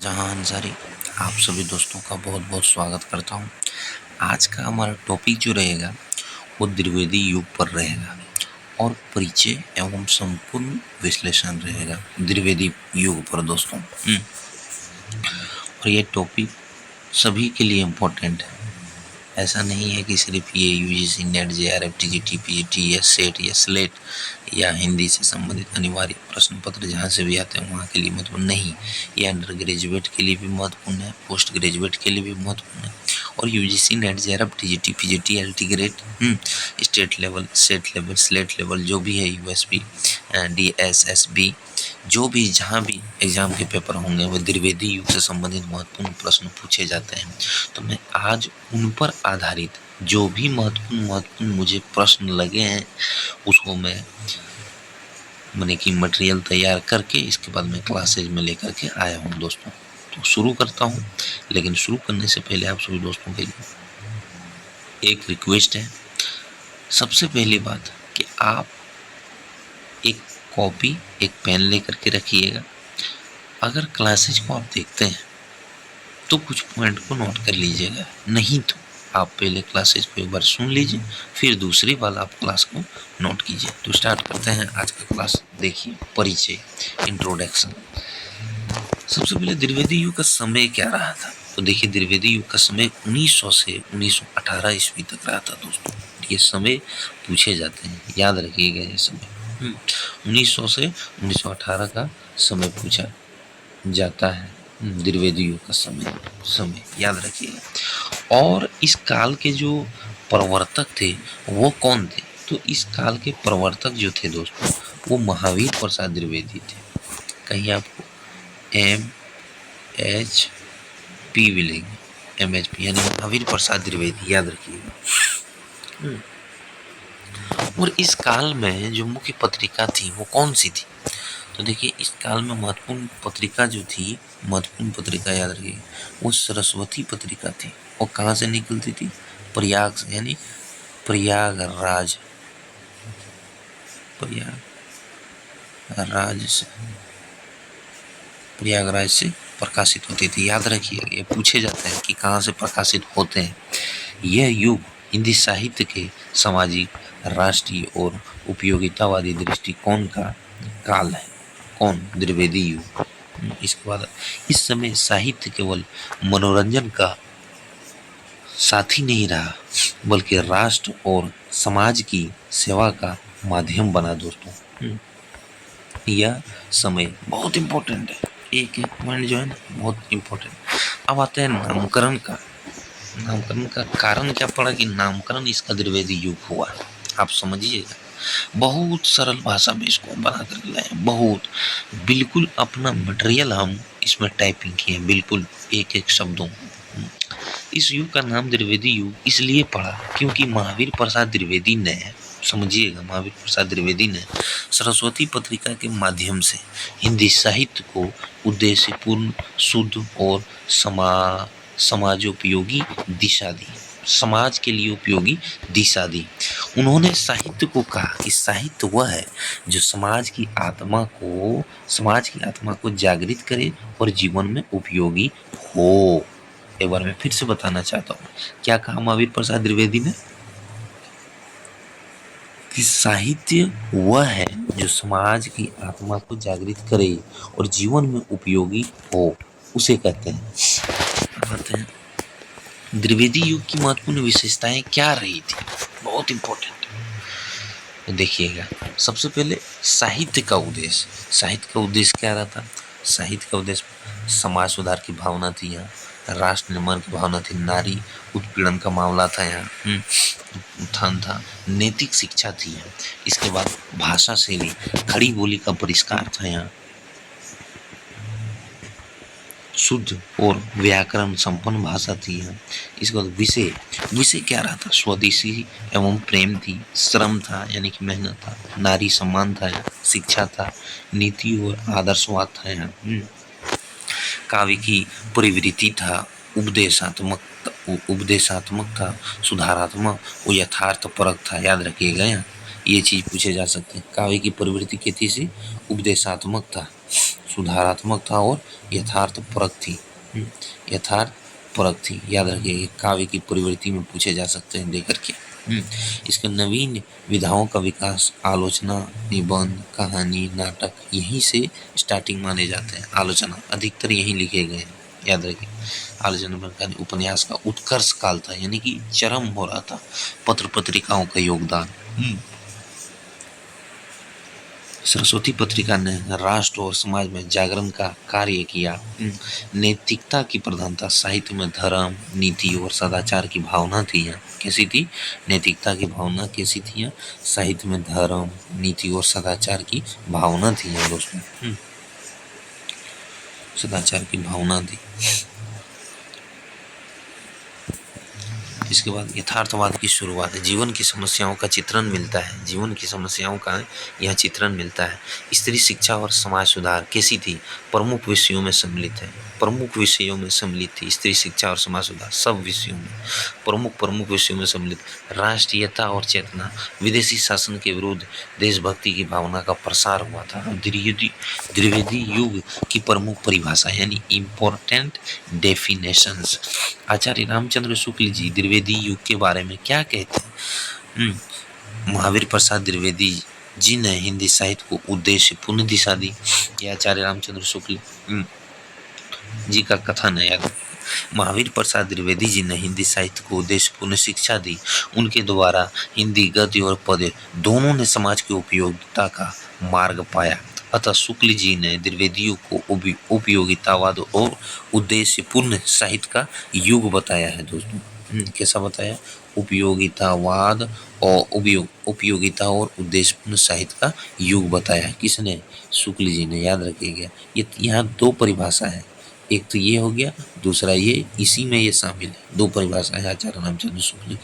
जहां अंसारी आप सभी दोस्तों का बहुत बहुत स्वागत करता हूं। आज का हमारा टॉपिक जो रहेगा वो द्विवेदी युग पर रहेगा और परिचय एवं संपूर्ण विश्लेषण रहेगा द्विवेदी युग पर दोस्तों। और ये टॉपिक सभी के लिए इम्पोर्टेंट है। ऐसा नहीं है कि सिर्फ ये UGC net JRF TGT PGT या सेट या स्लेट या हिंदी से संबंधित अनिवार्य प्रश्न पत्र जहाँ से भी आते हैं वहाँ के लिए महत्वपूर्ण नहीं। ये अंडर ग्रेजुएट के लिए भी महत्वपूर्ण है, पोस्ट ग्रेजुएट के लिए भी महत्वपूर्ण है। और UGC net JRF TGT PGT LT grade state level, set level, slate level जो भी है, यूएसबी, डीएसएसबी, जो भी जहाँ भी एग्जाम के पेपर होंगे वो द्विवेदी युग से संबंधित महत्वपूर्ण प्रश्न पूछे जाते हैं। तो मैं आज उन पर आधारित जो भी महत्वपूर्ण मुझे प्रश्न लगे हैं उसको मैंने की मटेरियल तैयार करके इसके बाद मैं क्लासेज में लेकर के आया हूँ दोस्तों। तो शुरू करता हूँ, लेकिन शुरू करने से पहले आप सभी दोस्तों के लिए एक रिक्वेस्ट है। सबसे पहली बात कि आप एक कॉपी, एक पेन लेकर के रखिएगा। अगर क्लासेज को आप देखते हैं तो कुछ पॉइंट को नोट कर लीजिएगा, नहीं तो आप पहले क्लासेज को एक बार सुन लीजिए, फिर दूसरी बार आप क्लास को नोट कीजिए। तो स्टार्ट करते हैं आज का क्लास। देखिए, परिचय, इंट्रोडक्शन। सबसे पहले द्विवेदी युग का समय क्या रहा था? तो देखिए, द्विवेदी युग का समय 1900 से 1918 ईस्वी तक रहा था दोस्तों। ये समय पूछे जाते हैं, याद रखिएगा ये समय 1900 से 1918 का समय पूछा जाता है। द्विवेदी युग का समय याद रखिएगा। और इस काल के जो प्रवर्तक थे वो कौन थे? तो इस काल के प्रवर्तक जो थे दोस्तों वो महावीर प्रसाद द्विवेदी थे। कहीं आपको MHP मिलेंगे, MHP यानी महावीर प्रसाद द्विवेदी, याद रखिएगा। और इस काल में जो मुख्य पत्रिका थी वो कौन सी थी? तो देखिए, इस काल में महत्वपूर्ण पत्रिका जो थी, महत्वपूर्ण पत्रिका याद रखिए, वो सरस्वती पत्रिका थी। और कहाँ से निकलती थी? प्रयाग से, यानी प्रयागराज से प्रकाशित होती थी। याद रखिए, ये पूछे जाते हैं कि कहाँ से प्रकाशित होते हैं। यह युग हिंदी साहित्य के सामाजिक, राष्ट्रीय और उपयोगितावादी दृष्टिकोण का काल है। कौन? द्विवेदी युग। इसके बाद इस समय साहित्य केवल मनोरंजन का साथी नहीं रहा, बल्कि राष्ट्र और समाज की सेवा का माध्यम बना दोस्तों। यह समय बहुत इम्पोर्टेंट है, एक एक पॉइंट जो है ना बहुत इम्पोर्टेंट। अब आते हैं नामकरण का। नामकरण का कारण क्या पड़ा कि नामकरण इसका द्विवेदी युग हुआ? आप समझिएगा, बहुत सरल भाषा में इसको बना कर लाए, बहुत बिल्कुल अपना मटेरियल हम इसमें टाइपिंग किए, बिल्कुल एक एक शब्दों। इस युग का नाम द्विवेदी युग इसलिए पड़ा क्योंकि महावीर प्रसाद द्विवेदी ने, समझिएगा, महावीर प्रसाद द्विवेदी ने सरस्वती पत्रिका के माध्यम से हिंदी साहित्य को उद्देश्यपूर्ण, शुद्ध और समाजोपयोगी दिशा दी, समाज के लिए उपयोगी दिशा दी। उन्होंने साहित्य को कहा कि साहित्य वह है जो समाज की आत्मा को जागृत करे और जीवन में उपयोगी हो। एक बार मैं फिर से बताना चाहता हूँ, क्या कहा महावीर प्रसाद द्विवेदी ने? कि साहित्य वह है जो समाज की आत्मा को जागृत करे और जीवन में उपयोगी हो, उसे कहते हैं। कहते हैं द्विवेदी युग की महत्वपूर्ण विशेषताएं क्या रही थी? बहुत इंपॉर्टेंट। तो देखिएगा, सबसे पहले साहित्य का उद्देश्य। साहित्य का उद्देश्य क्या रहता? साहित्य का उद्देश्य समाज सुधार की भावना थी, यहाँ राष्ट्र निर्माण की भावना थी, नारी उत्पीड़न का मामला था, यहाँ उत्थान था, नैतिक शिक्षा थी यहाँ। इसके बाद भाषा शैली, खड़ी बोली का परिष्कार था, यहाँ शुद्ध और व्याकरण संपन्न भाषा थी यहाँ। इसके बाद विषय क्या रहा था? स्वदेशी एवं प्रेम थी, श्रम था यानी कि मेहनत था, नारी सम्मान था, शिक्षा था, नीति और आदर्शवाद था यहाँ। काव्य की प्रवृत्ति था, उपदेशात्मक था, सुधारात्मक और यथार्थपरक था। याद रखिएगा, यहाँ ये चीज पूछे जा सकते हैं। काव्य की प्रवृत्ति कैसी थी? उपदेशात्मक था, सुधारात्मकता और यथार्थपरक थी। यथार्थ परक थी। याद रखिए, काव्य की प्रवृत्ति में पूछे जा सकते हैं देकर के। इसके नवीन विधाओं का विकास आलोचना, निबंध, कहानी, नाटक यहीं से स्टार्टिंग माने जाते हैं। आलोचना अधिकतर यहीं लिखे गए हैं। याद रखिए, आलोचना में कहानी उपन्यास का उत्कर्ष काल था, यानी कि चरम हो रहा था। पत्र पत्रिकाओं का योगदान, सरस्वती पत्रिका ने राष्ट्र और समाज में जागरण का कार्य किया। नैतिकता की प्रधानता, साहित्य में धर्म, नीति और सदाचार की भावना थी। यहाँ कैसी थी? नैतिकता की भावना कैसी थी? यहाँ साहित्य में धर्म, नीति और सदाचार की भावना थी। यहाँ दोस्तों सदाचार की भावना थी। इसके बाद यथार्थवाद की शुरुआत है। जीवन की समस्याओं का चित्रण मिलता है। जीवन की समस्याओं का यह चित्रण मिलता है। स्त्री शिक्षा और समाज सुधार कैसी थी? प्रमुख विषयों में सम्मिलित है। प्रमुख विषयों में सम्मिलित थी। स्त्री शिक्षा और समाज सुधार सब विषयों में प्रमुख विषयों में सम्मिलित। राष्ट्रीयता और चेतना, विदेशी शासन के विरुद्ध देशभक्ति की भावना का प्रसार हुआ था। द्विवेदी युग की प्रमुख परिभाषा यानी इम्पोर्टेंट डेफिनेशंस। आचार्य रामचंद्र शुक्ल जी द्विवेदी युग के बारे में क्या कहते हैं? महावीर प्रसाद द्विवेदी जी ने हिंदी साहित्य को उद्देश्य पूर्ण दिशा दी। यह आचार्य रामचंद्र शुक्ल जी का कथन है। महावीर प्रसाद द्विवेदी जी ने हिंदी साहित्य को उद्देश्य पूर्ण शिक्षा दी। उनके द्वारा हिंदी गद्य और पद्य दोनों ने समाज की उपयोगिता का मार्ग पाया। अतः शुक्ल जी ने द्विवेदी युग को उपयोगितावाद और उद्देश्य पूर्ण साहित्य का युग बताया है। दोस्तों कैसा बताया? उपयोगितावाद और उपयोगिता और उद्देश्य पूर्ण साहित्य का युग बताया। किसने? शुक्ल जी ने। याद रखिएगा, ये यहाँ दो परिभाषा है। एक तो ये हो गया, दूसरा ये, इसी में ये शामिल है। दो परिभाषा है आचार्य रामचंद्र शुक्ल की।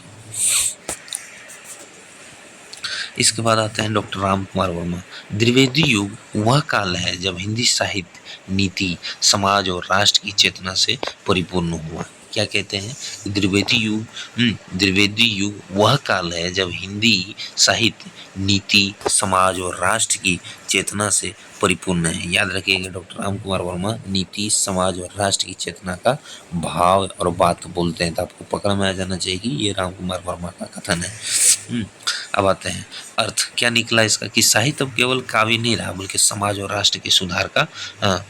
इसके बाद आते हैं डॉक्टर राम कुमार वर्मा। द्विवेदी युग वह काल है जब हिंदी साहित्य, नीति, समाज और राष्ट्र की चेतना से परिपूर्ण हुआ। क्या कहते हैं? द्विवेदी युग वह काल है जब हिंदी साहित्य, नीति, समाज और राष्ट्र की चेतना से परिपूर्ण है। याद रखिएगा, डॉक्टर राम कुमार वर्मा नीति, समाज और राष्ट्र की चेतना का भाव और बात बोलते हैं। तो आपको पकड़ में आ जाना चाहिए कि ये राम कुमार वर्मा का कथन है। अब आते हैं अर्थ। क्या निकला इसका? कि साहित्य अब केवल काव्य नहीं रहा, बल्कि समाज और राष्ट्र के सुधार का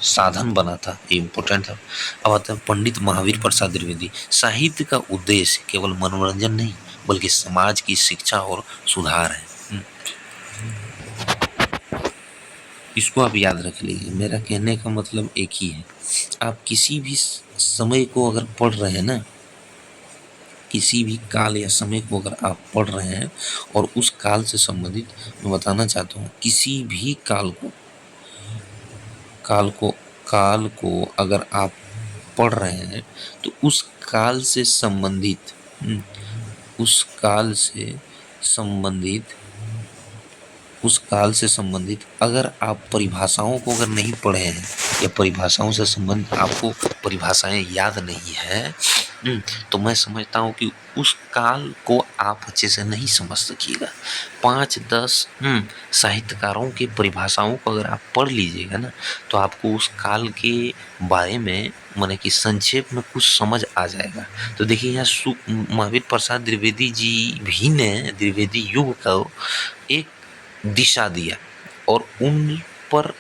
साधन बना था। ये इम्पोर्टेंट था। अब आते हैं पंडित महावीर प्रसाद द्विवेदी। साहित्य का उद्देश्य केवल मनोरंजन नहीं, बल्कि समाज की शिक्षा और सुधार है। इसको आप याद रख लीजिए। मेरा कहने का मतलब एक ही है। आप किसी भी समय को अगर पढ़ रहे हैं ना, किसी भी काल या समय को अगर आप पढ़ रहे हैं और उस काल से संबंधित, मैं बताना चाहता हूँ, किसी भी काल को अगर आप पढ़ रहे हैं तो उस काल से संबंधित अगर आप परिभाषाओं को अगर नहीं पढ़े हैं या परिभाषाओं से संबंधित आपको परिभाषाएं याद नहीं है, तो मैं समझता हूँ कि उस काल को आप अच्छे से नहीं समझ सकिएगा। 5-10 साहित्यकारों की परिभाषाओं को अगर आप पढ़ लीजिएगा ना, तो आपको उस काल के बारे में माने कि संक्षेप में कुछ समझ आ जाएगा। तो देखिए, यहाँ महावीर प्रसाद द्विवेदी जी भी ने द्विवेदी युग को एक दिशा दिया और उन पर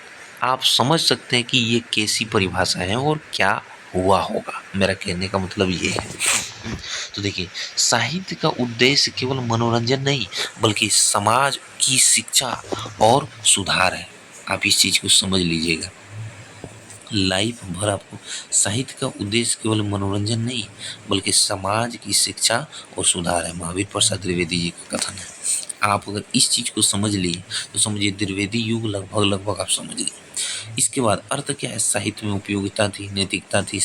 आप समझ सकते हैं कि ये कैसी परिभाषा है और क्या हुआ होगा। मेरा कहने का मतलब ये है। तो देखिए, साहित्य का उद्देश्य केवल मनोरंजन नहीं, बल्कि समाज की शिक्षा और सुधार है। आप इस चीज को समझ लीजिएगा। लाइफ भर आपको साहित्य का उद्देश्य केवल मनोरंजन नहीं, बल्कि समाज की शिक्षा और सुधार है। महावीर प्रसाद द्विवेदी जी का कथन है। आप अगर इस चीज को समझ लिए तो समझिए द्विवेदी युग लगभग आप समझ लिए। इसके बाद अर्थ क्या है? साहित्य में उपयोगिता थी, नैतिकता थी,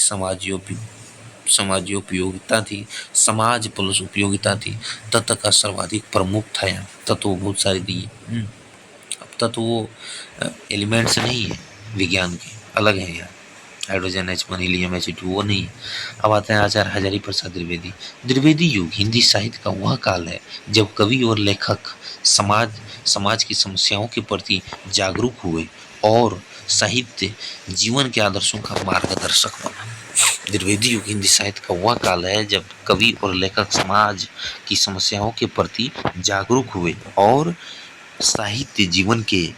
समाजोपयोगिता थी, समाज प्लस उपयोगिता थी। तत्व का सर्वाधिक प्रमुख था। यहाँ तत्व बहुत सारे दिए। अब तत्व वो एलिमेंट्स नहीं है विज्ञान के, अलग है। यहाँ हाइड्रोजन, H1, हीलियम, H2 वो नहीं है। अब आते हैं आचार्य हजारी प्रसाद द्विवेदी। द्विवेदी युग हिंदी साहित्य का वह काल है जब कवि और लेखक समाज की समस्याओं के प्रति जागरूक हुए और साहित्य जीवन के आदर्शों का मार्गदर्शक बना। द्विवेदी युग हिंदी साहित्य का वह काल है जब कवि और लेखक समाज की समस्याओं के प्रति जागरूक हुए और साहित्य जीवन के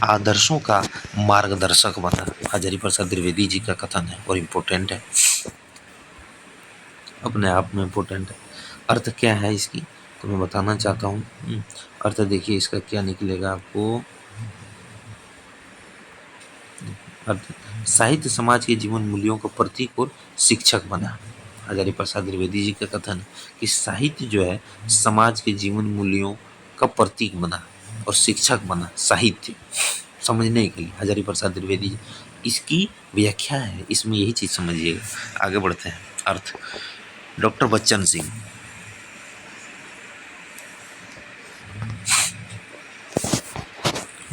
आदर्शों का मार्गदर्शक बना। हजारी प्रसाद द्विवेदी जी का कथन है और इम्पोर्टेंट है, अपने आप में इम्पोर्टेंट है। अर्थ क्या है इसकी तो मैं बताना चाहता हूँ। अर्थ देखिए इसका क्या निकलेगा आपको। अर्थ साहित्य समाज के जीवन मूल्यों का प्रतीक और शिक्षक बना। हजारी प्रसाद द्विवेदी जी का कथन है कि साहित्य जो है समाज के जीवन मूल्यों का प्रतीक बना और शिक्षक बना। साहित्य समझने के लिए हजारी प्रसाद द्विवेदी जी, इसकी व्याख्या है, इसमें यही चीज समझिएगा। आगे बढ़ते हैं। अर्थ डॉक्टर बच्चन सिंह,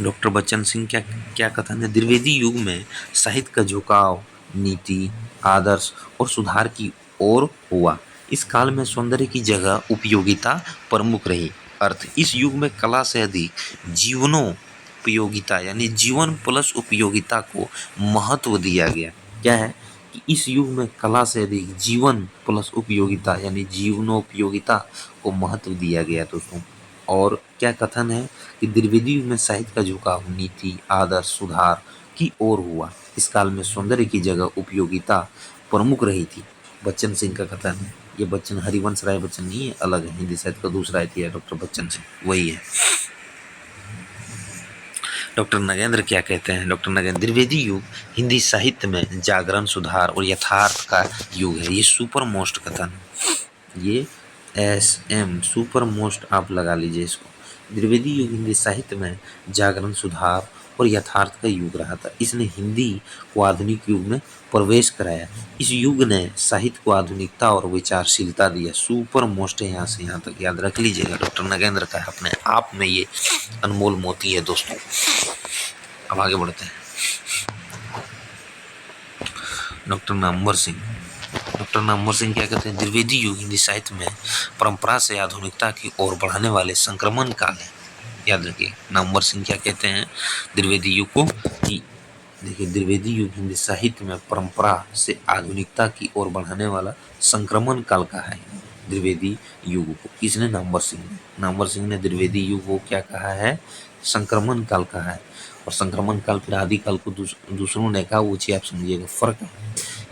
डॉक्टर बच्चन सिंह क्या क्या कथन है। द्विवेदी युग में साहित्य का झुकाव नीति, आदर्श और सुधार की ओर हुआ। इस काल में सौंदर्य की जगह उपयोगिता प्रमुख रही। अर्थ इस युग में कला से अधिक जीवनोपयोगिता यानी जीवन प्लस उपयोगिता को महत्व दिया गया। क्या है कि इस युग में कला से अधिक जीवन प्लस उपयोगिता यानी जीवनोपयोगिता को महत्व दिया गया दोस्तों। और क्या कथन है कि द्विवेदी युग में साहित्य का झुकाव नीति, आदर्श, सुधार की ओर हुआ। इस काल में सौंदर्य की जगह उपयोगिता प्रमुख रही थी। बच्चन सिंह का कथन है। ये बच्चन हरिवंश राय बच्चन नहीं है, अलग है, हिंदी साहित्य का दूसरा है डॉक्टर बच्चन सिंह, वही है। डॉक्टर नगेंद्र क्या कहते हैं। डॉक्टर नगेंद्र द्विवेदी युग हिंदी साहित्य में जागरण, सुधार और यथार्थ का युग है। ये सुपर मोस्ट कथन है, ये SM सुपर मोस्ट आप लगा लीजिए इसको। द्विवेदी युग हिंदी साहित्य में जागरण, सुधार और यथार्थ का युग रहा था। इसने हिंदी को आधुनिक युग में प्रवेश कराया। इस युग ने साहित्य को आधुनिकता और विचारशीलता दिया। सुपर मोस्ट है, यहाँ से यहाँ तक याद रख लीजिएगा। डॉक्टर नगेंद्र का अपने आप में ये अनमोल मोती है दोस्तों। अब आगे बढ़ते हैं। डॉक्टर नामवर सिंह, डॉक्टर नामवर सिंह क्या कहते हैं। द्विवेदी युग हिंदी साहित्य में परंपरा से आधुनिकता की ओर बढ़ाने वाले संक्रमण काल है। याद रखिए नामवर सिंह क्या कहते हैं द्विवेदी युग को कि देखिए द्विवेदी युग हिंदी साहित्य में परंपरा से आधुनिकता की ओर बढ़ाने वाला संक्रमण काल का है। द्विवेदी युग को किसने, नामवर सिंह ने। नामवर सिंह ने द्विवेदी युग को क्या कहा है, संक्रमण काल कहा है। और संक्रमण काल फिर आदि काल को दूसरों ने कहा, वो चीज आप समझिएगा, फर्क है।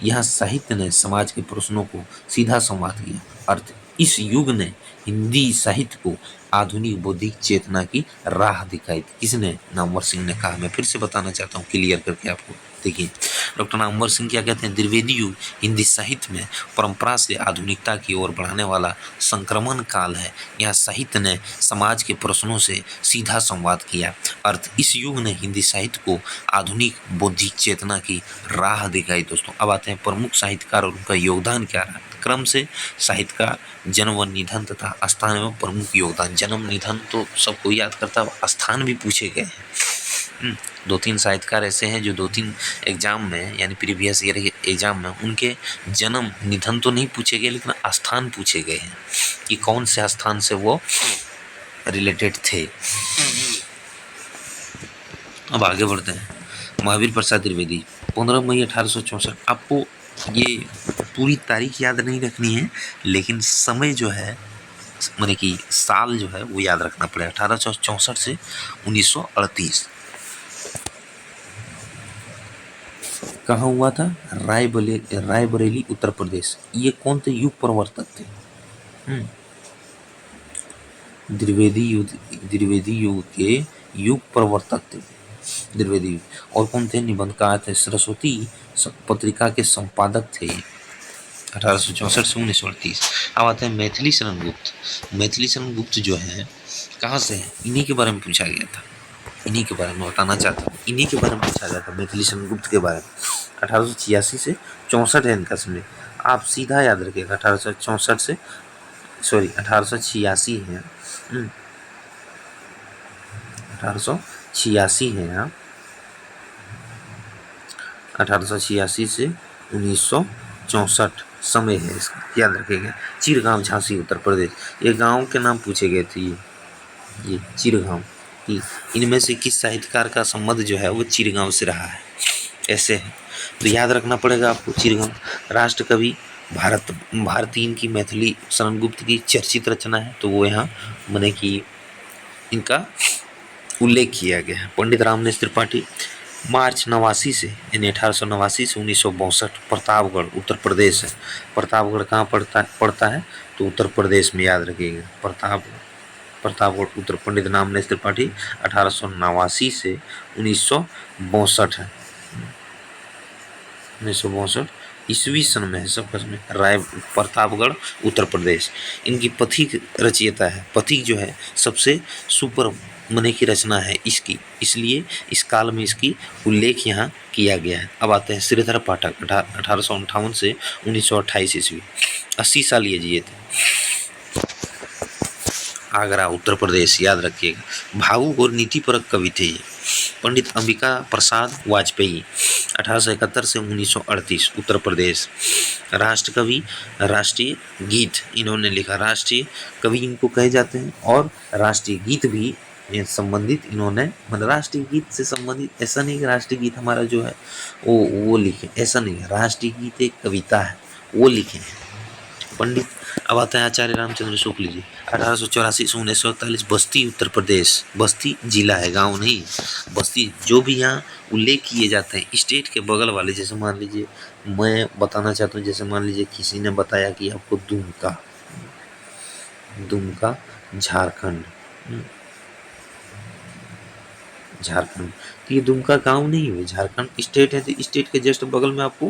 यहाँ साहित्य ने समाज के प्रश्नों को सीधा संवाद किया। अर्थ इस युग ने हिंदी साहित्य को आधुनिक बौद्धिक चेतना की राह दिखाई। किसने, नामवर सिंह ने कहा। मैं फिर से बताना चाहता हूँ क्लियर करके आपको। देखिए डॉक्टर नामवर सिंह क्या कहते हैं, द्विवेदी युग हिंदी साहित्य में परंपरा से आधुनिकता की ओर बढ़ाने वाला संक्रमण काल है। यह साहित्य ने समाज के प्रश्नों से सीधा संवाद किया। अर्थ इस युग ने हिंदी साहित्य को आधुनिक बौद्धिक चेतना की राह दिखाई। दोस्तों अब आते हैं प्रमुख साहित्यकार और उनका योगदान क्या रहा। क्रम से साहित्यकार जन्म व निधन तथा स्थान में प्रमुख योगदान। जन्म निधन तो सबको याद करता है, स्थान भी पूछे गए हैं। 2-3 साहित्यकार ऐसे हैं जो 2-3 एग्जाम में यानी प्रीवियस ईयर के एग्जाम में उनके जन्म निधन तो नहीं पूछे गए लेकिन स्थान पूछे गए हैं कि कौन से स्थान से वो रिलेटेड थे। अब आगे बढ़ते हैं। महावीर प्रसाद द्विवेदी 15 मई 1864। आपको ये पूरी तारीख याद नहीं रखनी है लेकिन समय जो है माने कि साल जो है वो याद रखना पड़ेगा। 1864 से 1938 कहाँ हुआ था, रायबरेली उत्तर प्रदेश। ये कौन थे, युग प्रवर्तक थे। द्विवेदी युग के युग प्रवर्तक थे द्विवेदी युग। और कौन थे, निबंधकार थे। सरस्वती पत्रिका के संपादक थे 1864 से 1938। अब आते हैं मैथिली शरण गुप्त। मैथिली शरण गुप्त जो है कहाँ से है, इन्हीं के बारे में पूछा गया था। इन्हीं के बारे में बताना चाहता हूँ, इन्हीं के बारे में पूछा गया था मैथिली शरण गुप्त के बारे में। 1886 से 64 है इनका समय। आप सीधा याद रखिएगा 1886 से 1886 है। 1886 है यहाँ। 1886 से 1964 समय है इसका, याद रखिएगा। चिरगांव झांसी उत्तर प्रदेश। ये गांव के नाम पूछे गए थे। ये चिरगांव कि इनमें से किस साहित्यकार का संबंध जो है वो चिरगांव से रहा है, ऐसे है। तो याद रखना पड़ेगा आपको चिरगांव। राष्ट्र कवि भारतीय की मैथिली शरण गुप्त की चर्चित रचना है, तो वो यहाँ माने कि इनका उल्लेख किया गया है। पंडित रामनेस त्रिपाठी मार्च 89 से यानी 1889 से 1962 प्रतापगढ़ उत्तर प्रदेश है। प्रतापगढ़ कहाँ पड़ता है तो उत्तर प्रदेश में, याद रखिएगा प्रतापगढ़ उत्तर। पंडित रामनेस त्रिपाठी 1889 से 1962 है, 1962 ईस्वी सन में है सब में। राय प्रतापगढ़ उत्तर प्रदेश इनकी पथिक रचयिता है। पथिक जो है सबसे सुपर मने की रचना है इसकी, इसलिए इस काल में इसकी उल्लेख यहाँ किया गया है। अब आते हैं श्रीधर पाठक 1858 से 1928 ईस्वी, 80 साल ये जिए थे। आगरा उत्तर प्रदेश, याद रखिएगा। भावुक और नीतिपरक कवि थे ये। पंडित अंबिका प्रसाद वाजपेयी 1871 से 1938 उत्तर प्रदेश। राष्ट्र कवि, राष्ट्रीय गीत इन्होंने लिखा। राष्ट्रीय कवि इनको कहे जाते हैं, और राष्ट्रीय गीत भी संबंधित इन्होंने, मतलब राष्ट्रीय गीत से संबंधित, ऐसा नहीं कि राष्ट्रीय गीत हमारा जो है वो लिखे, ऐसा नहीं है। राष्ट्रीय गीत एक कविता है, वो लिखे हैं पंडित। अब आता है आचार्य रामचंद्र शुक्ल जी 1884 से 1941 बस्ती उत्तर प्रदेश। बस्ती जिला है, गांव नहीं। बस्ती जो भी यहाँ उल्लेख किए जाते हैं स्टेट के बगल वाले, जैसे मान लीजिए मैं बताना चाहता हूँ, जैसे मान लीजिए किसी ने बताया कि आपको दुमका झारखंड, तो ये दुमका गांव नहीं हुए, झारखंड स्टेट है। तो स्टेट के जस्ट बगल में आपको,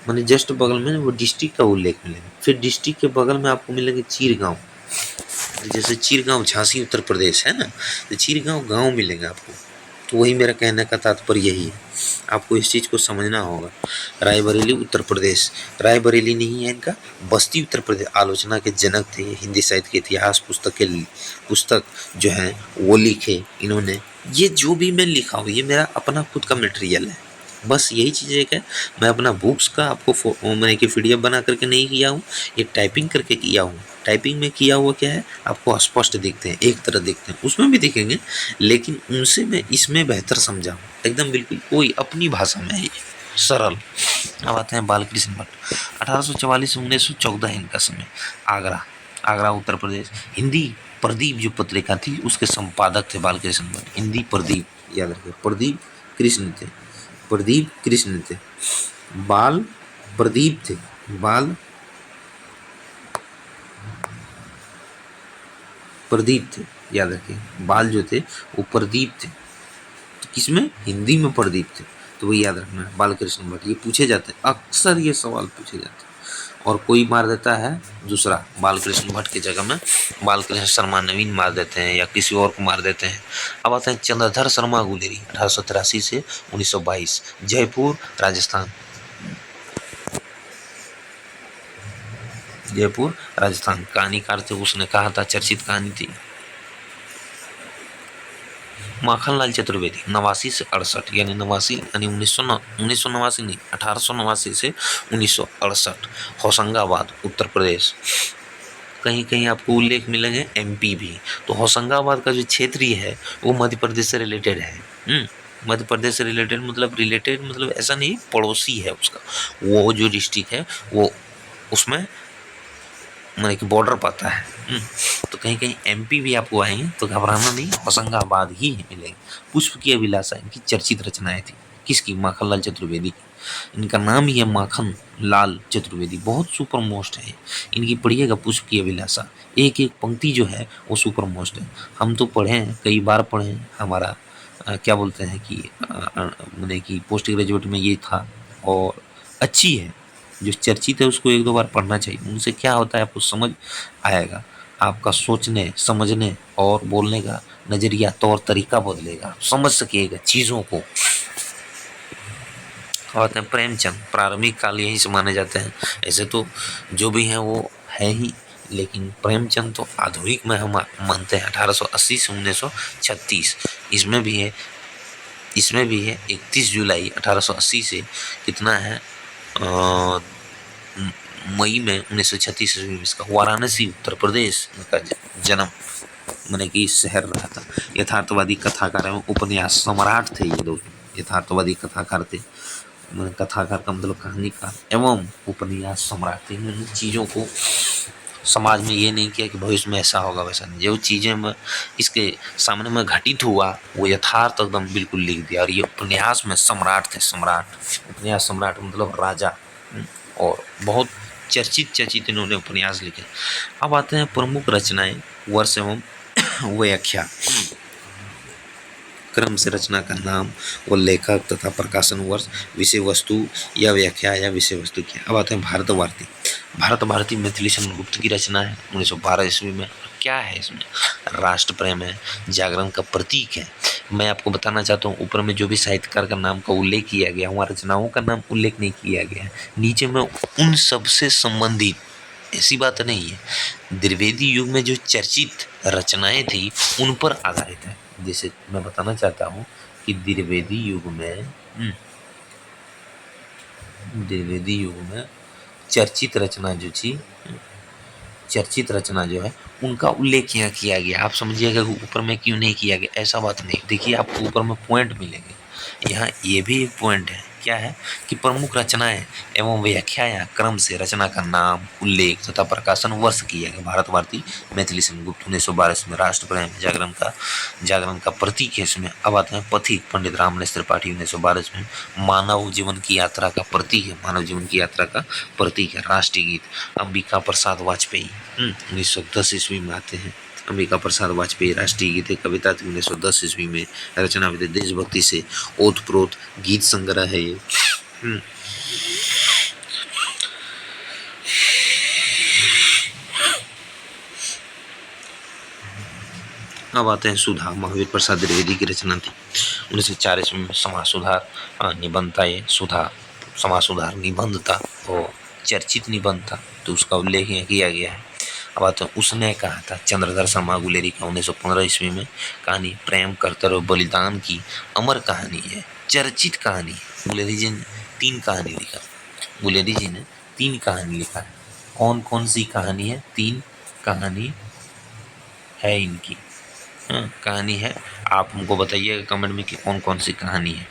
माने जस्ट बगल में वो डिस्ट्रिक्ट का उल्लेख मिलेगा। फिर डिस्ट्रिक्ट के बगल में आपको मिलेंगे चिरगांव, जैसे चिरगांव झांसी उत्तर प्रदेश है ना, तो चिरगांव गांव मिलेंगे आपको। तो वही मेरा कहने का तात्पर्य यही है, आपको इस चीज़ को समझना होगा। रायबरेली उत्तर प्रदेश, रायबरेली नहीं है इनका, बस्ती उत्तर प्रदेश। आलोचना के जनक थे, हिंदी साहित्य के इतिहास पुस्तक जो है वो लिखे इन्होंने। ये जो भी मैं लिखा हूँ ये मेरा अपना खुद का मटेरियल है, बस यही चीज़ एक है। मैं अपना बुक्स का आपको मैंने कि PDF बना करके नहीं किया हूँ, ये टाइपिंग करके किया हूँ। टाइपिंग में किया हुआ क्या है आपको स्पष्ट दिखते हैं, एक तरह दिखते हैं, उसमें भी दिखेंगे, लेकिन उनसे मैं इसमें बेहतर समझा हूँ, एकदम बिल्कुल कोई अपनी भाषा में है, सरल। अब आते हैं बालकृष्ण भट्ट 1844 से 1914 इनका समय। आगरा उत्तर प्रदेश। हिंदी प्रदीप जो पत्रिका थी उसके संपादक थे बालकृष्ण भट्ट। हिंदी प्रदीप, याद रखिए, प्रदीप कृष्ण थे, बाल प्रदीप थे, बाल प्रदीप थे, याद रखिए। बाल जो थे वो प्रदीप थे, तो किसमें, हिंदी में प्रदीप थे, तो वो याद रखना है। बालकृष्ण भट्ट, ये पूछे जाते हैं अक्सर, ये सवाल पूछे जाते हैं। और कोई मार देता है दूसरा, बालकृष्ण भट्ट की जगह में बालकृष्ण शर्मा नवीन मार देते हैं या किसी और को मार देते हैं। अब आते हैं चंद्रधर शर्मा गुलेरी 1883 से 1922, जयपुर राजस्थान। कहानीकार थे, उसने कहा था, चर्चित कहानी थी। माखनलाल चतुर्वेदी 89 से 68, यानी 89 यानी 1989 नहीं, 1889 से 1968। होशंगाबाद उत्तर प्रदेश। कहीं कहीं आपको उल्लेख मिलेंगे MP भी। तो होशंगाबाद का जो क्षेत्रीय है वो मध्य प्रदेश से रिलेटेड है। मध्य प्रदेश से रिलेटेड मतलब ऐसा नहीं, पड़ोसी है उसका, वो जो डिस्ट्रिक्ट है वो उसमें मतलब कि बॉर्डर पाता है। तो कहीं कहीं MP भी आपको आएंगे तो घबराना नहीं, होशंगाबाद ही मिलेंगे। पुष्प की अभिलाषा इनकी चर्चित रचनाएं थी, किसकी, माखनलाल चतुर्वेदी की। इनका नाम ही है माखन लाल चतुर्वेदी, बहुत सुपर मोस्ट है इनकी, पढ़िएगा पुष्प की अभिलाषा, एक एक पंक्ति जो है वो सुपर मोस्ट है। हम तो पढ़े हैं, कई बार पढ़े हैं, हमारा क्या बोलते हैं कि मैंने कि पोस्ट ग्रेजुएट में ये था, और अच्छी है, जो चर्चित है उसको एक दो बार पढ़ना चाहिए। उनसे क्या होता है आपको समझ आएगा, आपका सोचने समझने और बोलने का नज़रिया तौर तरीका बदलेगा, समझ सकिएगा चीज़ों को। और प्रेमचंद, प्रारंभिक काल यहीं से माने जाते हैं, ऐसे तो जो भी हैं वो है ही, लेकिन प्रेमचंद तो आधुनिक में हम मानते हैं। 1880 से 1936 इसमें भी है 31 जुलाई 1880 से कितना है मई में 1936 ईस्वी में इसका वाराणसी उत्तर प्रदेश का जन्म। मैंने कि शहर रहा था। यथार्थवादी कथाकार एवं उपन्यास सम्राट थे ये दोस्त। यथार्थवादी कथाकार थे, कथाकार का मतलब कहानीकार एवं उपन्यास सम्राट थे। इन्होंने चीज़ों को समाज में ये नहीं किया कि भविष्य में ऐसा होगा वैसा नहीं, जो चीज़ें में इसके सामने में घटित हुआ वो यथार्थ एकदम बिल्कुल लिख दिया। और ये उपन्यास में सम्राट थे, सम्राट। उपन्यास सम्राट मतलब राजा। और बहुत चर्चित चर्चित इन्होंने उपन्यास लिखे। अब आते हैं प्रमुख रचनाएं, वर्ष एवं व्याख्या। क्रम से रचना का नाम और लेखक तथा प्रकाशन वर्ष, विषय वस्तु या व्याख्या या विषय वस्तु क्या। अब आते हैं भारत भारती। भारत भारती मैथिली शरण गुप्त की रचना है 1912 ईस्वी में। क्या है इसमें? राष्ट्र प्रेम है, जागरण का प्रतीक है। मैं आपको बताना चाहता हूँ, ऊपर में जो भी साहित्यकार का नाम का उल्लेख किया गया, वहाँ रचनाओं का नाम उल्लेख नहीं किया गया है। नीचे में उन सब से संबंधित, ऐसी बात नहीं है, द्विवेदी युग में जो चर्चित रचनाएं थी उन पर आधारित है। जैसे मैं बताना चाहता हूँ कि द्विवेदी युग में चर्चित रचना जो थी, चर्चित रचना जो है उनका उल्लेख यहाँ किया गया। आप समझिएगा कि ऊपर में क्यों नहीं किया गया, ऐसा बात नहीं। देखिए आपको ऊपर में पॉइंट मिलेंगे, यहाँ ये भी एक पॉइंट है। क्या है कि प्रमुख रचनाएं एवं व्याख्या या क्रम से रचना का नाम, उल्लेख तथा प्रकाशन वर्ष किया गया। भारत भारती मैथिली शरण गुप्त 1912 में। राष्ट्र प्रेम जागरण का प्रतीक है इसमें। अब आते हैं पथिक, पंडित रामनेस त्रिपाठी 1912 में। मानव जीवन की यात्रा का प्रतीक है, मानव जीवन की यात्रा का प्रतीक है। राष्ट्रीय गीत, अंबिका प्रसाद वाजपेयी 1910 ईस्वी में आते हैं। अंबिका प्रसाद वाजपेयी राष्ट्रीय गीत है। कविता थी 1910 ईस्वी में। रचना विधि देशभक्ति से ओतप्रोत गीत संग्रह है ये। अब आते हैं सुधा, महावीर प्रसाद द्विवेदी की रचना थी 1904 ईस्वी में। समाज सुधार निबंध था ये। सुधा समाज सुधार निबंध था और चर्चित निबंध था, तो उसका उल्लेख यहाँ किया गया है। अब आते हैं उसने कहा था, चंद्रधर शर्मा गुलेरी का 1915 ईस्वी में। कहानी प्रेम, कर्तव्य और बलिदान की अमर कहानी है, चर्चित कहानी। गुलेरी जी ने 3 कहानी लिखा। गुलेरी जी ने 3 कहानी लिखा है। कौन कौन सी कहानी है? 3 कहानी है इनकी। कहानी है, आप हमको बताइएगा कमेंट में कि कौन कौन सी कहानी है।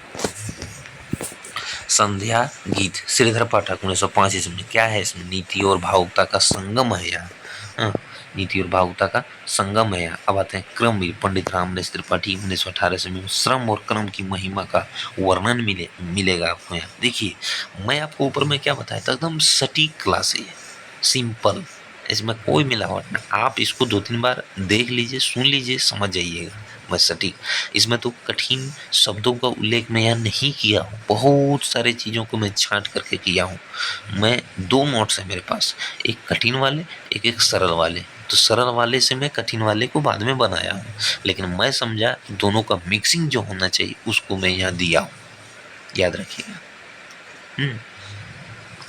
संध्या गीत, श्रीधर पाठक 1905 ईस्वी में। क्या है इसमें? नीति और भावुकता का संगम है यहाँ। नीति और भावुकता का संगम है यहाँ। अब आते हैं क्रमवीर, पंडित रामनेस त्रिपाठी 1918 ईस्वी में। श्रम और क्रम की महिमा का वर्णन मिलेगा आपको यहाँ। देखिए मैं आपको ऊपर में क्या बताया था, एकदम सटीक क्लास है, सिंपल, इसमें कोई मिलावट नहीं। आप इसको 2-3 बार देख लीजिए, सुन लीजिए, समझ जाइएगा बस सटीक। इसमें तो कठिन शब्दों का उल्लेख मैं यहाँ नहीं किया हूँ, बहुत सारे चीज़ों को मैं छांट करके किया हूँ। मैं 2 नोट्स है मेरे पास, एक कठिन वाले, एक सरल वाले। तो सरल वाले से मैं कठिन वाले को बाद में बनाया हूँ, लेकिन मैं समझा दोनों का मिक्सिंग जो होना चाहिए उसको मैं यहाँ दिया हूँ, याद रखिएगा।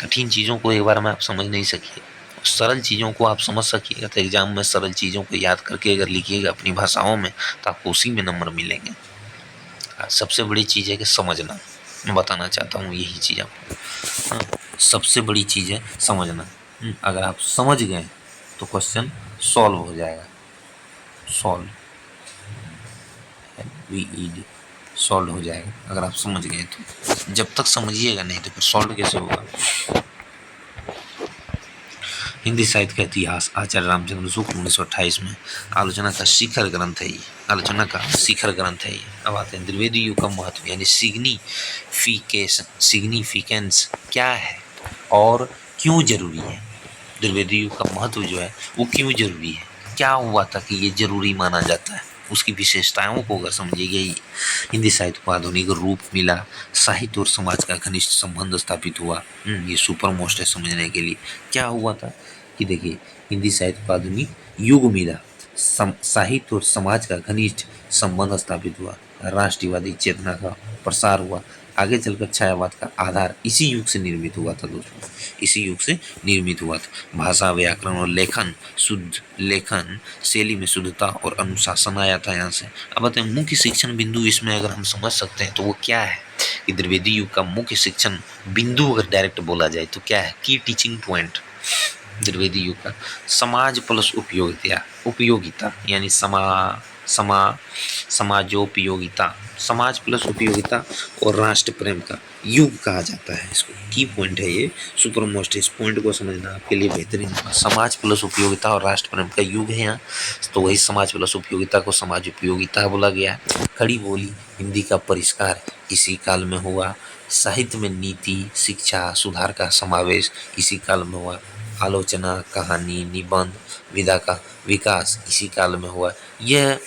कठिन चीज़ों को एक बार में आप समझ नहीं सकिए, सरल चीज़ों को आप समझ सकिएगा तो एग्जाम में सरल चीज़ों को याद करके अगर लिखिएगा अपनी भाषाओं में तो आपको उसी में नंबर मिलेंगे। सबसे बड़ी चीज़ है कि समझना, मैं बताना चाहता हूँ यही चीज़ आपको। सबसे बड़ी चीज़ है समझना। अगर आप समझ गए तो क्वेश्चन सॉल्व हो जाएगा। सॉल्व सॉल्व हो जाएगा अगर आप समझ गए तो। जब तक समझिएगा नहीं तो फिर सॉल्व कैसे होगा। हिंदी साहित्य का इतिहास, आचार्य रामचंद्र शुक्ल 1928 में। आलोचना का शिखर ग्रंथ है ये, आलोचना का शिखर ग्रंथ है ये। अब आते हैं द्विवेदी युग का महत्व, यानी सिग्निफिकेंस क्या है और क्यों जरूरी है। द्विवेदी युग का महत्व जो है वो क्यों जरूरी है, क्या हुआ था कि ये जरूरी माना जाता है, उसकी विशेषताओं को अगर समझिएगा। हिंदी साहित्य को आधुनिक रूप मिला, साहित्य और समाज का घनिष्ठ संबंध स्थापित हुआ। ये सुपर मोस्ट है समझने के लिए। क्या हुआ था कि देखिए हिंदी साहित्य को आधुनिक युग मिला, साहित्य और समाज का घनिष्ठ संबंध स्थापित हुआ, राष्ट्रवादी चेतना का प्रसार हुआ, आगे चलकर छायावाद का आधार इसी युग से निर्मित हुआ था दोस्तों, इसी युग से निर्मित हुआ था। भाषा, व्याकरण और लेखन, शुद्ध लेखन शैली में शुद्धता और अनुशासन आया था यहाँ से। अब आते हैं मुख्य शिक्षण बिंदु, इसमें अगर हम समझ सकते हैं तो वो क्या है कि द्विवेदी युग का मुख्य शिक्षण बिंदु अगर डायरेक्ट बोला जाए तो क्या है, की टीचिंग पॉइंट। द्विवेदी युग का समाज प्लस उपयोगिता उपयोगिता यानी समाजोपयोगिता, समाज प्लस उपयोगिता और राष्ट्र प्रेम का युग कहा जाता है इसको। की पॉइंट है ये, सुपर मोस्ट, इस पॉइंट को समझना आपके लिए बेहतरीन होगा। समाज प्लस उपयोगिता और राष्ट्र प्रेम का युग है यहाँ, तो वही समाज प्लस उपयोगिता को समाज उपयोगिता बोला गया है। खड़ी बोली हिंदी का परिष्कार इसी काल में हुआ। साहित्य में नीति, शिक्षा, सुधार का समावेश इसी काल में हुआ। आलोचना, कहानी, निबंध, विधा का विकास इसी काल में हुआ। यह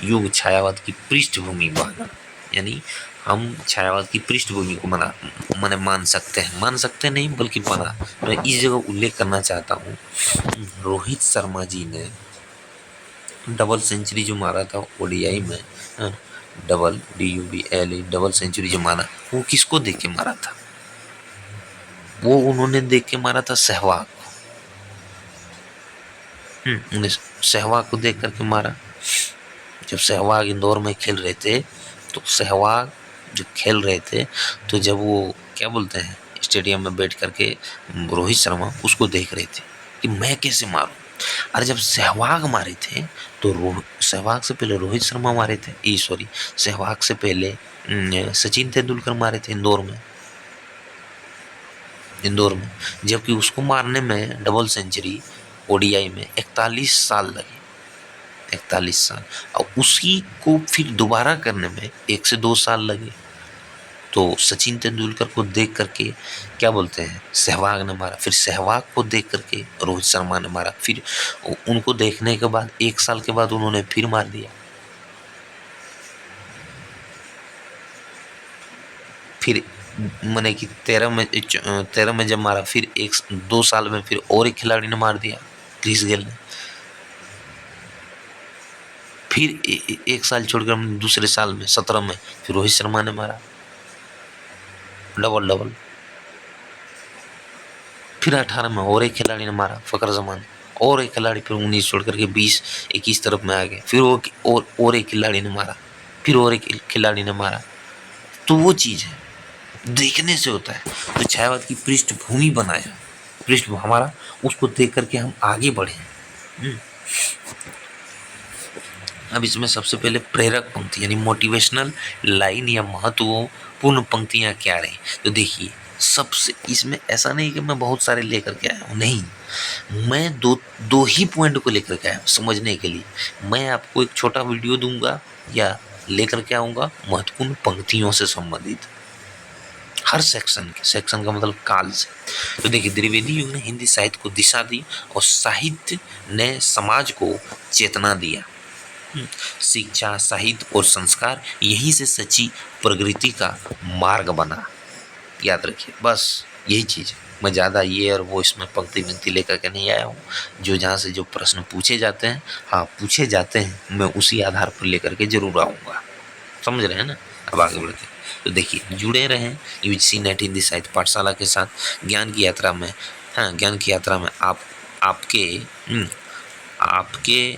युग छायावाद की पृष्ठभूमि बना, यानी हम छायावाद की पृष्ठभूमि को मान सकते नहीं बल्कि बना। मैं इस जगह उल्लेख करना चाहता हूँ, रोहित शर्मा जी ने डबल सेंचुरी जो मारा था ओडीआई में, डबल सेंचुरी जो मारा, वो किसको देख के मारा था? वो उन्होंने देख के मारा था सहवाग को। सहवाग को देख करके मारा। जब सहवाग इंदौर में खेल रहे थे, तो सहवाग जो खेल रहे थे, तो जब वो क्या बोलते हैं स्टेडियम में बैठ करके रोहित शर्मा उसको देख रहे थे कि मैं कैसे मारूं। और जब सहवाग मारे थे तो सहवाग से पहले रोहित शर्मा मारे थे, सहवाग से पहले सचिन तेंदुलकर मारे थे इंदौर में। जबकि उसको मारने में डबल सेंचुरी ओडीआई में 41 साल लगे, 41 साल। और उसी को फिर दोबारा करने में 1 से 2 साल लगे। तो सचिन तेंदुलकर को देख करके क्या बोलते हैं सहवाग ने मारा, फिर सहवाग को देख करके रोहित शर्मा ने मारा, फिर उनको देखने के बाद 1 साल के बाद उन्होंने फिर मार दिया। फिर मैंने कि 13 में जब मारा, फिर 1-2 साल में फिर और एक खिलाड़ी ने मार दिया, क्रिस गेल ने। फिर 1 साल छोड़कर दूसरे साल में 17 में फिर रोहित शर्मा ने मारा, डबल। फिर 18 में और एक खिलाड़ी ने मारा, फकर जमान, और एक खिलाड़ी, फिर 19 छोड़ करके 20-21 तरफ में आ गए, फिर वो और एक खिलाड़ी ने मारा, फिर और एक खिलाड़ी ने मारा। तो वो चीज़ है, देखने से होता है। तो छायावाद की पृष्ठभूमि बनाया, पृष्ठभूमि हमारा, उसको देख करके हम आगे बढ़े। अब इसमें सबसे पहले प्रेरक पंक्ति यानी मोटिवेशनल लाइन या महत्वपूर्ण पंक्तियां क्या रही, तो देखिए सबसे, इसमें ऐसा नहीं कि मैं बहुत सारे लेकर के आया हूँ, नहीं, मैं दो ही पॉइंट को लेकर के आया हूँ समझने के लिए। मैं आपको एक छोटा वीडियो दूंगा या लेकर के आऊँगा महत्वपूर्ण पंक्तियों से संबंधित, हर सेक्शन का मतलब काल से। तो देखिए, द्विवेदी युग ने हिंदी साहित्य को दिशा दी और साहित्य ने समाज को चेतना दिया। शिक्षा, साहित्य और संस्कार यहीं से सच्ची प्रगति का मार्ग बना। याद रखिए, बस यही चीज़। मैं ज़्यादा ये और वो इसमें पंक्ति विनती लेकर के नहीं आया हूँ। जो जहाँ से जो प्रश्न पूछे जाते हैं, पूछे जाते हैं, मैं उसी आधार पर लेकर के जरूर आऊँगा। समझ रहे हैं ना? अब आगे बढ़ते हैं। तो देखिए, जुड़े रहें यूजीसी नेट हिंदी साहित्य पाठशाला के साथ। ज्ञान की यात्रा में आपके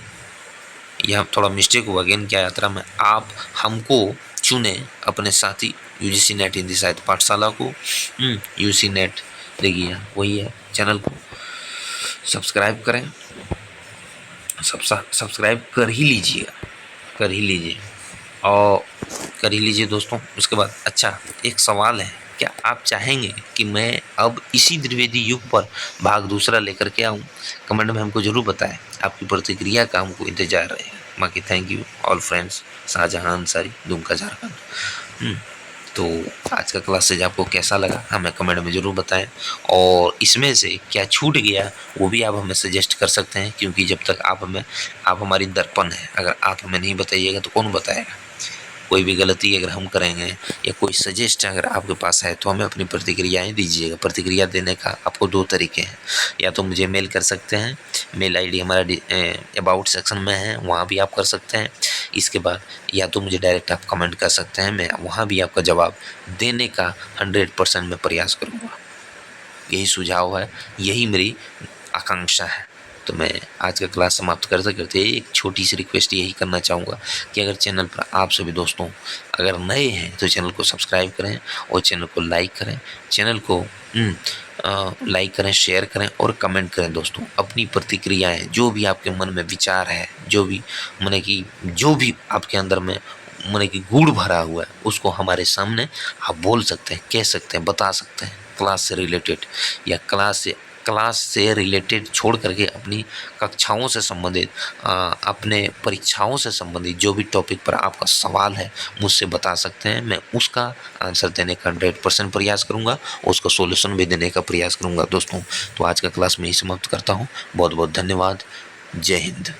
यहाँ थोड़ा मिस्टेक हुआ। ज्ञान की यात्रा में आप हमको चुने अपने साथी यूजीसी नेट हिंदी साहित्य पाठशाला को। यूजीसी नेट देखिए वही है। चैनल को सब्सक्राइब करें, सब्सक्राइब कर ही लीजिए दोस्तों। उसके बाद अच्छा, एक सवाल है, क्या आप चाहेंगे कि मैं अब इसी द्विवेदी युग पर भाग दूसरा लेकर के आऊँ? कमेंट में हमको जरूर बताएं। आपकी प्रतिक्रिया का हमको इंतजार रहेगा। बाकी thank you all friends. Shahjahan Ansari, Dumka, Jharkhand. तो आज का क्लासेज आपको कैसा लगा हमें कमेंट में ज़रूर बताएं, और इसमें से क्या छूट गया वो भी आप हमें सजेस्ट कर सकते हैं, क्योंकि जब तक आप हमारी दर्पण है, अगर आप हमें नहीं बताइएगा तो कौन बताएगा। कोई भी गलती अगर हम करेंगे या कोई सजेस्ट अगर आपके पास है तो हमें अपनी प्रतिक्रियाएं दीजिएगा। प्रतिक्रिया देने का आपको 2 तरीके हैं, या तो मुझे मेल कर सकते हैं, मेल आईडी हमारा अबाउट सेक्शन में है, वहाँ भी आप कर सकते हैं। इसके बाद या तो मुझे डायरेक्ट आप कमेंट कर सकते हैं, मैं वहाँ भी आपका जवाब देने का 100% मैं प्रयास करूँगा। यही सुझाव है, यही मेरी आकांक्षा है। तो मैं आज का क्लास समाप्त करते एक छोटी सी रिक्वेस्ट यही करना चाहूँगा कि अगर चैनल पर आप सभी दोस्तों अगर नए हैं तो चैनल को सब्सक्राइब करें और चैनल को लाइक करें। चैनल को लाइक करें, शेयर करें और कमेंट करें दोस्तों। अपनी प्रतिक्रियाएं, जो भी आपके मन में विचार है, जो भी माने कि जो भी आपके अंदर में माने कि गुड़ भरा हुआ है, उसको हमारे सामने आप बोल सकते हैं, कह सकते हैं, बता सकते हैं। क्लास से रिलेटेड या क्लास से रिलेटेड छोड़ करके अपनी कक्षाओं से संबंधित, अपने परीक्षाओं से संबंधित जो भी टॉपिक पर आपका सवाल है मुझसे बता सकते हैं। मैं उसका आंसर देने का 100% प्रयास करूंगा, उसका सॉल्यूशन भी देने का प्रयास करूंगा दोस्तों। तो आज का क्लास में ही समाप्त करता हूं। बहुत बहुत धन्यवाद। जय हिंद।